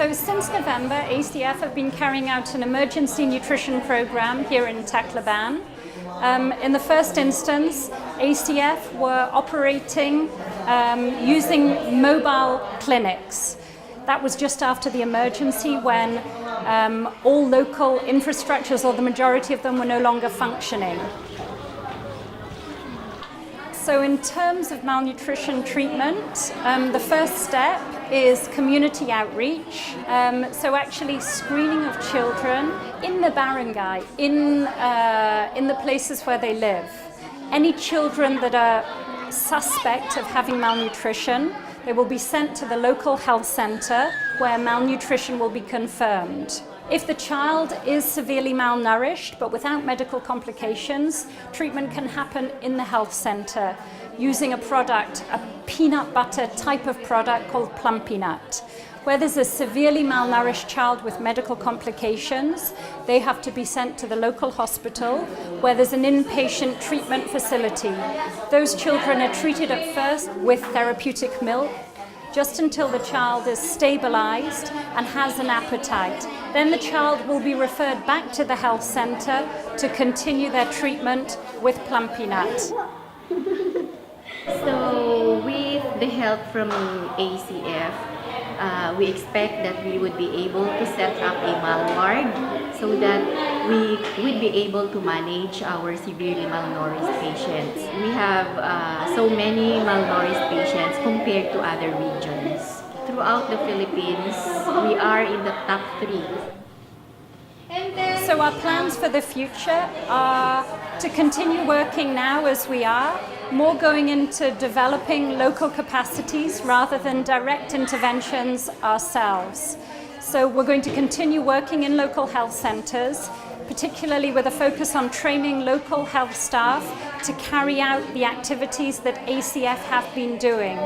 So since November, ACF have been carrying out an emergency nutrition program here in Tacloban. In the first instance, ACF were operating using mobile clinics. That was just after the emergency when all local infrastructures, or the majority of them, were no longer functioning. So in terms of malnutrition treatment, the first step is community outreach. So actually screening of children in the barangay, in the places where they live. Any children that are suspect of having malnutrition, they will be sent to the local health center where malnutrition will be confirmed. If the child is severely malnourished but without medical complications, treatment can happen in the health center using a product, a peanut butter type of product called plum peanut. Where there's a severely malnourished child with medical complications, they have to be sent to the local hospital where there's an inpatient treatment facility. Those children are treated at first with therapeutic milk, just until the child is stabilized and has an appetite. Then the child will be referred back to the health center to continue their treatment with plum peanut. So with the help from ACF, we expect that we would be able to set up a mal-ward so that we would be able to manage our severely malnourished patients. We have so many malnourished patients compared to other regions. Throughout the Philippines, we are in the top 3. So our plans for the future are to continue working now as we are, more going into developing local capacities rather than direct interventions ourselves. So we're going to continue working in local health centers, particularly with a focus on training local health staff to carry out the activities that ACF have been doing.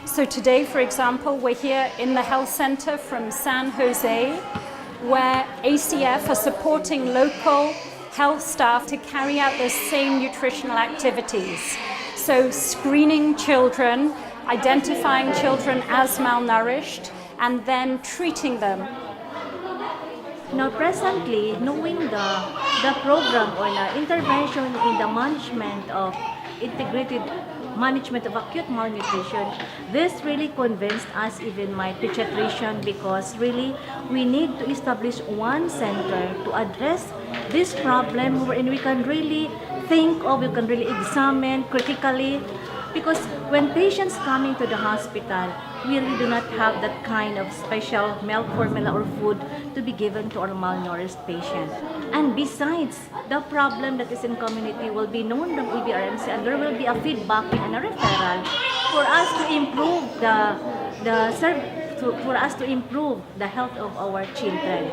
So today, for example, we're here in the health center from San Jose, where ACF are supporting local health staff to carry out those same nutritional activities. So screening children, identifying children as malnourished, and then treating them. Now presently, knowing the program or the intervention in the management of integrated management of acute malnutrition, this really convinced us, even my pediatrician, because really we need to establish one center to address this problem wherein we can really think of, we can really examine critically, because when patients coming to the hospital, we really do not have that kind of special milk formula or food to be given to our malnourished patient. And besides, the problem that is in community will be known from EBRMC, and there will be a feedback and a referral for us to improve for us to improve the health of our children.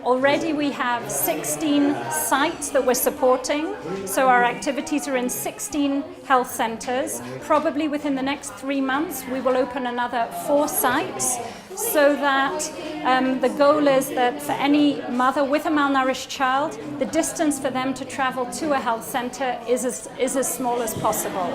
Already we have 16 sites that we're supporting, so our activities are in 16 health centers. Probably within the next 3 months we will open another 4 sites, so that the goal is that for any mother with a malnourished child, the distance for them to travel to a health center is as small as possible.